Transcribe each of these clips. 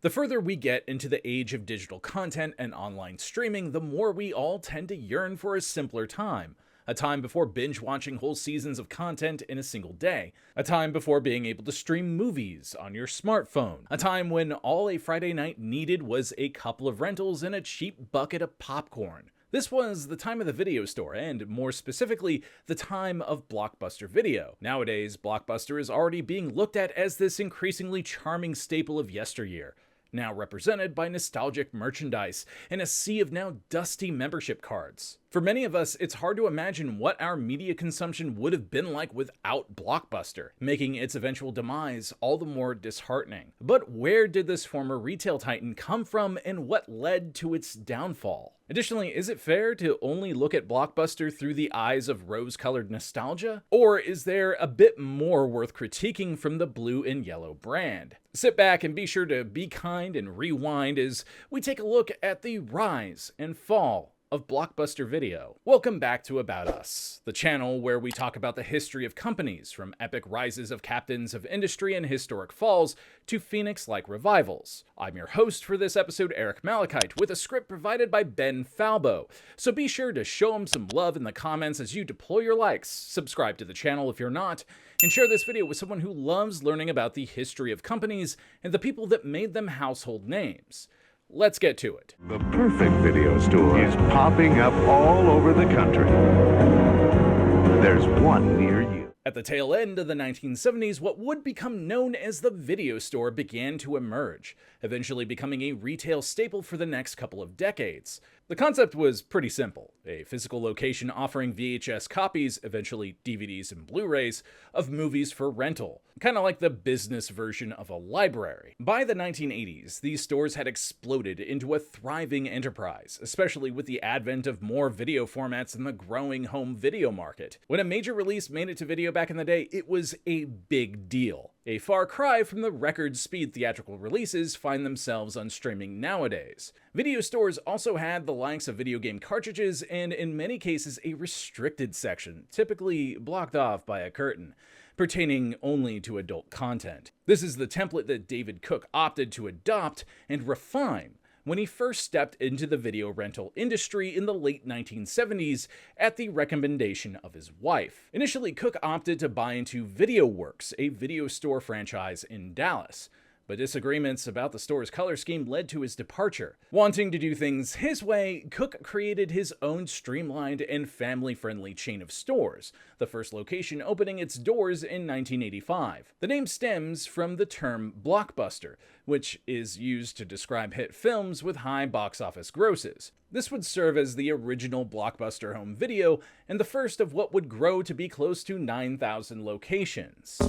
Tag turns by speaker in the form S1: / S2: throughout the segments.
S1: The further we get into the age of digital content and online streaming, the more we all tend to yearn for a simpler time. A time before binge watching whole seasons of content in a single day. A time before being able to stream movies on your smartphone. A time when all a Friday night needed was a couple of rentals and a cheap bucket of popcorn. This was the time of the video store, and more specifically, the time of Blockbuster Video. Nowadays, Blockbuster is already being looked at as this increasingly charming staple of yesteryear, now represented by nostalgic merchandise and a sea of now dusty membership cards. For many of us, it's hard to imagine what our media consumption would have been like without Blockbuster, making its eventual demise all the more disheartening. But where did this former retail titan come from, and what led to its downfall? Additionally, is it fair to only look at Blockbuster through the eyes of rose-colored nostalgia? Or is there a bit more worth critiquing from the blue and yellow brand? Sit back and be sure to be kind and rewind as we take a look at the rise and fall of Blockbuster Video. Welcome back to About Us, the channel where we talk about the history of companies, from epic rises of captains of industry and historic falls to phoenix-like revivals. I'm your host for this episode, Eric Malachite, with a script provided by Ben Falbo, so be sure to show him some love in the comments as you deploy your likes, subscribe to the channel if you're not, and share this video with someone who loves learning about the history of companies and the people that made them household names. Let's get to it.
S2: The perfect video store is popping up all over the country. There's one near you.
S1: At the tail end of the 1970s, what would become known as the video store began to emerge, eventually becoming a retail staple for the next couple of decades. The concept was pretty simple: a physical location offering VHS copies, eventually DVDs and Blu-rays, of movies for rental, kind of like the business version of a library. By the 1980s, these stores had exploded into a thriving enterprise, especially with the advent of more video formats in the growing home video market. When a major release made it to video back in the day, it was a big deal. A far cry from the record speed theatrical releases find themselves on streaming nowadays. Video stores also had the likes of video game cartridges and, in many cases, a restricted section, typically blocked off by a curtain, pertaining only to adult content. This is the template that David Cook opted to adopt and refine when he first stepped into the video rental industry in the late 1970s at the recommendation of his wife. Initially, Cook opted to buy into VideoWorks, a video store franchise in Dallas, but disagreements about the store's color scheme led to his departure. Wanting to do things his way, Cook created his own streamlined and family-friendly chain of stores, the first location opening its doors in 1985. The name stems from the term blockbuster, which is used to describe hit films with high box office grosses. This would serve as the original Blockbuster home video and the first of what would grow to be close to 9,000 locations.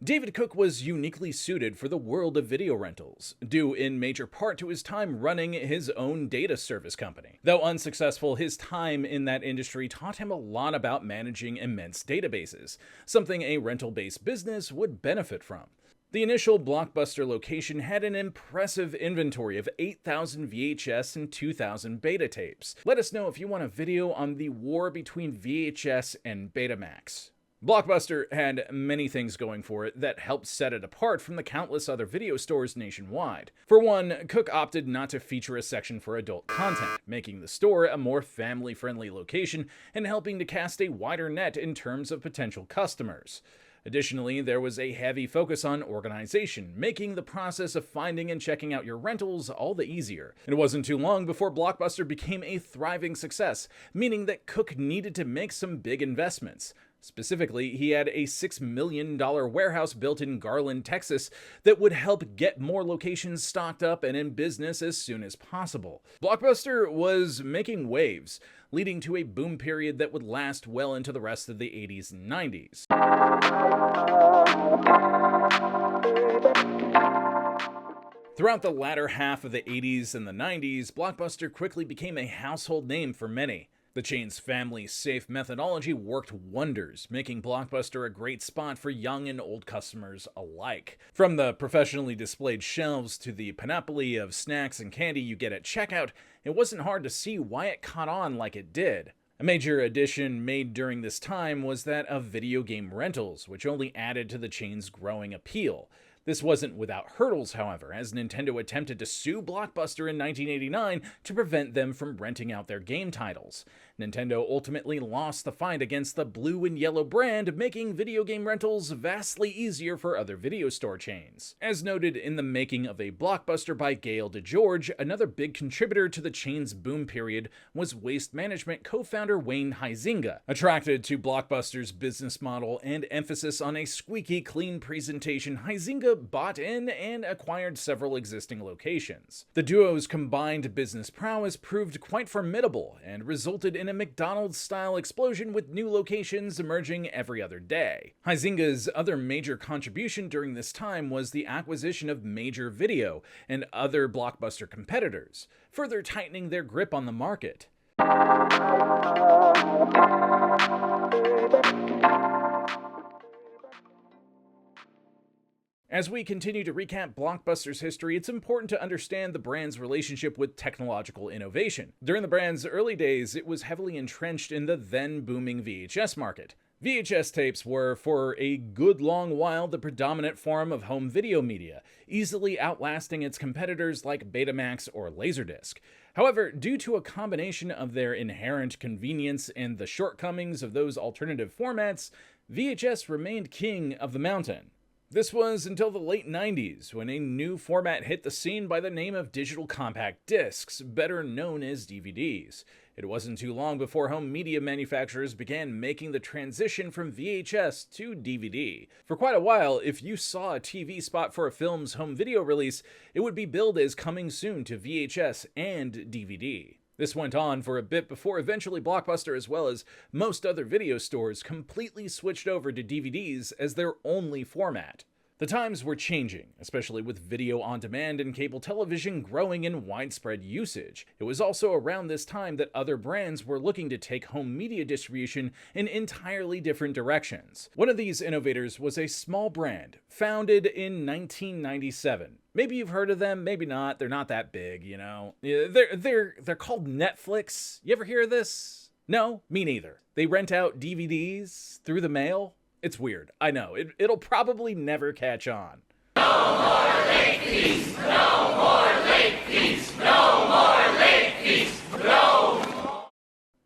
S1: David Cook was uniquely suited for the world of video rentals, due in major part to his time running his own data service company. Though unsuccessful, his time in that industry taught him a lot about managing immense databases, something a rental-based business would benefit from. The initial Blockbuster location had an impressive inventory of 8,000 VHS and 2,000 beta tapes. Let us know if you want a video on the war between VHS and Betamax. Blockbuster had many things going for it that helped set it apart from the countless other video stores nationwide. For one, Cook opted not to feature a section for adult content, making the store a more family-friendly location and helping to cast a wider net in terms of potential customers. Additionally, there was a heavy focus on organization, making the process of finding and checking out your rentals all the easier. It wasn't too long before Blockbuster became a thriving success, meaning that Cook needed to make some big investments. Specifically, he had a $6 million warehouse built in Garland, Texas that would help get more locations stocked up and in business as soon as possible. Blockbuster was making waves, leading to a boom period that would last well into the rest of the 80s and 90s. Throughout the latter half of the 80s and the 90s, Blockbuster quickly became a household name for many. The chain's family-safe methodology worked wonders, making Blockbuster a great spot for young and old customers alike. From the professionally displayed shelves to the panoply of snacks and candy you get at checkout, it wasn't hard to see why it caught on like it did. A major addition made during this time was that of video game rentals, which only added to the chain's growing appeal. This wasn't without hurdles, however, as Nintendo attempted to sue Blockbuster in 1989 to prevent them from renting out their game titles. Nintendo ultimately lost the fight against the blue and yellow brand, making video game rentals vastly easier for other video store chains. As noted in The Making of a Blockbuster by Gail DeGeorge, another big contributor to the chain's boom period was Waste Management co-founder Wayne Huizinga. Attracted to Blockbuster's business model and emphasis on a squeaky clean presentation, Huizinga bought in and acquired several existing locations. The duo's combined business prowess proved quite formidable and resulted in a McDonald's-style explosion with new locations emerging every other day. Huizinga's other major contribution during this time was the acquisition of Major Video and other Blockbuster competitors, further tightening their grip on the market. As we continue to recap Blockbuster's history, it's important to understand the brand's relationship with technological innovation. During the brand's early days, it was heavily entrenched in the then booming VHS market. VHS tapes were, for a good long while, the predominant form of home video media, easily outlasting its competitors like Betamax or Laserdisc. However, due to a combination of their inherent convenience and the shortcomings of those alternative formats, VHS remained king of the mountain. This was until the late 90s, when a new format hit the scene by the name of digital compact discs, better known as DVDs. It wasn't too long before home media manufacturers began making the transition from VHS to DVD. For quite a while, if you saw a TV spot for a film's home video release, it would be billed as coming soon to VHS and DVD. This went on for a bit before eventually Blockbuster, as well as most other video stores, completely switched over to DVDs as their only format. The times were changing, especially with video on demand and cable television growing in widespread usage. It was also around this time that other brands were looking to take home media distribution in entirely different directions. One of these innovators was a small brand, founded in 1997. Maybe you've heard of them, maybe not. They're not that big, you know. They're called Netflix. You ever hear of this? No, me neither. They rent out DVDs through the mail. It's weird. I know. It'll probably never catch on.
S3: No more late fees! No more late fees! No more late fees! No more!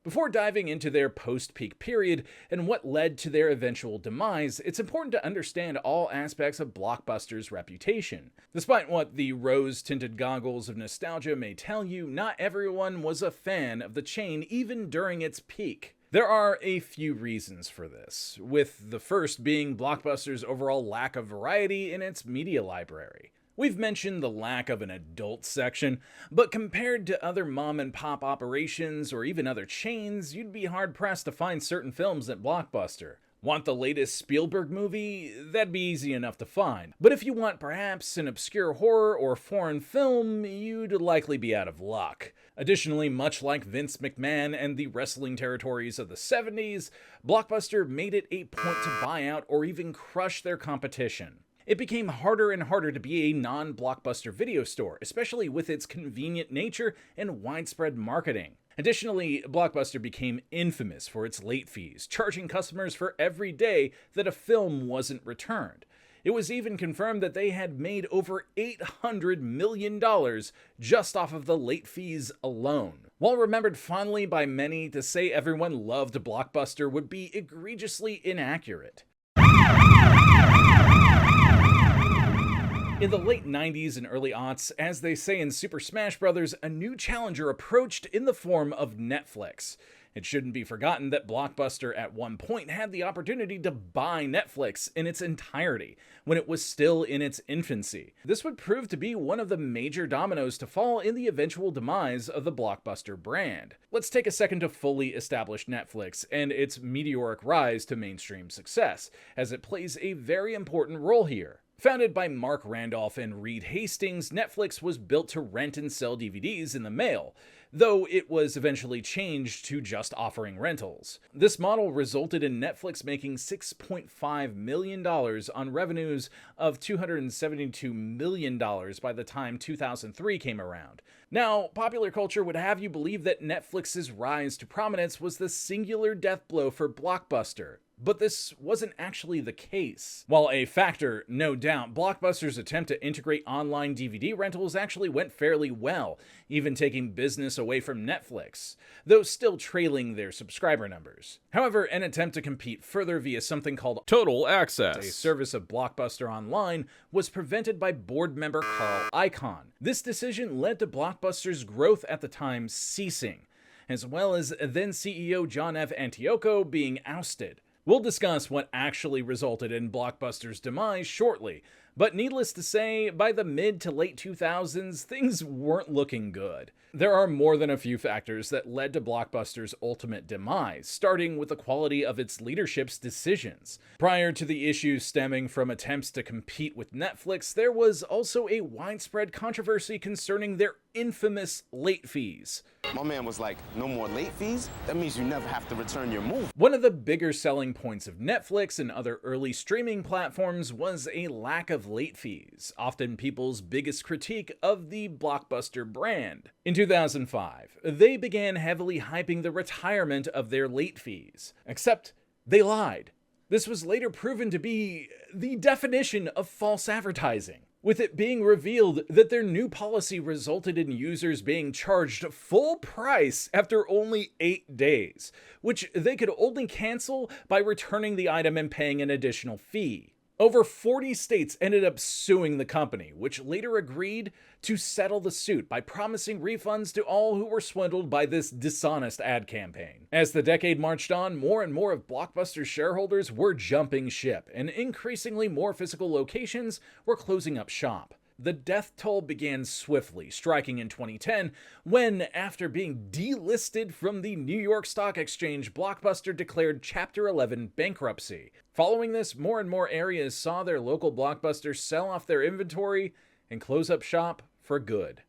S1: Before diving into their post-peak period and what led to their eventual demise, it's important to understand all aspects of Blockbuster's reputation. Despite what the rose-tinted goggles of nostalgia may tell you, not everyone was a fan of the chain even during its peak. There are a few reasons for this, with the first being Blockbuster's overall lack of variety in its media library. We've mentioned the lack of an adult section, but compared to other mom-and-pop operations or even other chains, you'd be hard-pressed to find certain films at Blockbuster. Want the latest Spielberg movie? That'd be easy enough to find. But if you want perhaps an obscure horror or foreign film, you'd likely be out of luck. Additionally, much like Vince McMahon and the wrestling territories of the 70s, Blockbuster made it a point to buy out or even crush their competition. It became harder and harder to be a non-Blockbuster video store, especially with its convenient nature and widespread marketing. Additionally, Blockbuster became infamous for its late fees, charging customers for every day that a film wasn't returned. It was even confirmed that they had made over $800 million just off of the late fees alone. While remembered fondly by many, to say everyone loved Blockbuster would be egregiously inaccurate. In the late 90s and early aughts, as they say in Super Smash Bros., a new challenger approached in the form of Netflix. It shouldn't be forgotten that Blockbuster at one point had the opportunity to buy Netflix in its entirety, when it was still in its infancy. This would prove to be one of the major dominoes to fall in the eventual demise of the Blockbuster brand. Let's take a second to fully establish Netflix and its meteoric rise to mainstream success, as it plays a very important role here. Founded by Mark Randolph and Reed Hastings, Netflix was built to rent and sell DVDs in the mail. though it was eventually changed to just offering rentals. This model resulted in Netflix making $6.5 million on revenues of $272 million by the time 2003 came around. Now, popular culture would have you believe that Netflix's rise to prominence was the singular death blow for Blockbuster. But this wasn't actually the case. While a factor, no doubt, Blockbuster's attempt to integrate online DVD rentals actually went fairly well, even taking business away from Netflix, though still trailing their subscriber numbers. However, an attempt to compete further via something called
S4: Total Access,
S1: a service of Blockbuster Online, was prevented by board member Carl Icahn. This decision led to Blockbuster's growth at the time ceasing, as well as then CEO John F. Antioco being ousted. We'll discuss what actually resulted in Blockbuster's demise shortly, but needless to say, by the mid to late 2000s, things weren't looking good. There are more than a few factors that led to Blockbuster's ultimate demise, starting with the quality of its leadership's decisions. Prior to the issues stemming from attempts to compete with Netflix, there was also a widespread controversy concerning their infamous late fees.
S5: My man was like, no more late fees? That means you never have to return your movie.
S1: One of the bigger selling points of Netflix and other early streaming platforms was a lack of late fees, often people's biggest critique of the Blockbuster brand. In 2005, they began heavily hyping the retirement of their late fees, except they lied. This was later proven to be the definition of false advertising, with it being revealed that their new policy resulted in users being charged full price after only 8 days, which they could only cancel by returning the item and paying an additional fee. Over 40 states ended up suing the company, which later agreed to settle the suit by promising refunds to all who were swindled by this dishonest ad campaign. As the decade marched on, more and more of Blockbuster's shareholders were jumping ship, and increasingly more physical locations were closing up shop. The death toll began swiftly, striking in 2010 when, after being delisted from the New York Stock Exchange, Blockbuster declared Chapter 11 bankruptcy. Following this, more and more areas saw their local Blockbusters sell off their inventory and close up shop for good.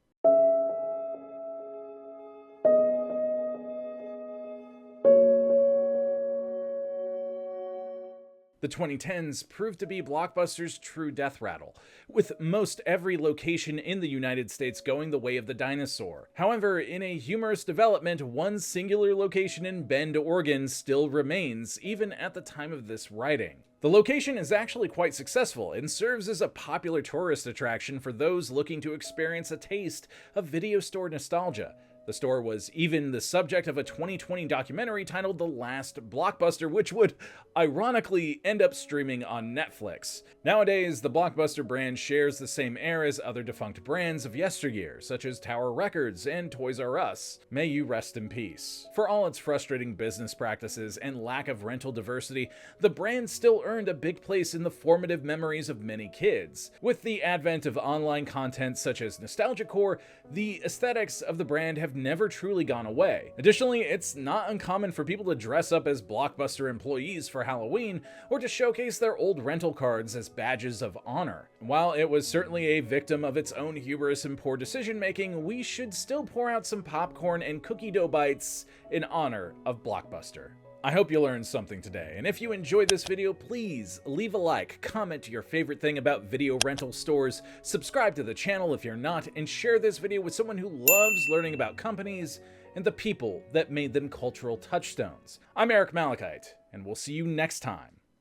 S1: The 2010s proved to be Blockbuster's true death rattle, with most every location in the United States going the way of the dinosaur. However, in a humorous development, one singular location in Bend, Oregon still remains, even at the time of this writing. The location is actually quite successful and serves as a popular tourist attraction for those looking to experience a taste of video store nostalgia. The store was even the subject of a 2020 documentary titled The Last Blockbuster, which would ironically end up streaming on Netflix. Nowadays, the Blockbuster brand shares the same air as other defunct brands of yesteryear, such as Tower Records and Toys R Us. May you rest in peace. For all its frustrating business practices and lack of rental diversity, the brand still earned a big place in the formative memories of many kids. With the advent of online content such as Nostalgia Core, the aesthetics of the brand have never truly gone away. Additionally, it's not uncommon for people to dress up as Blockbuster employees for Halloween or to showcase their old rental cards as badges of honor. While it was certainly a victim of its own hubris and poor decision making, we should still pour out some popcorn and cookie dough bites in honor of Blockbuster. I hope you learned something today, and if you enjoyed this video, please leave a like, comment your favorite thing about video rental stores, subscribe to the channel if you're not, and share this video with someone who loves learning about companies and the people that made them cultural touchstones. I'm Eric Malachite, and we'll see you next time.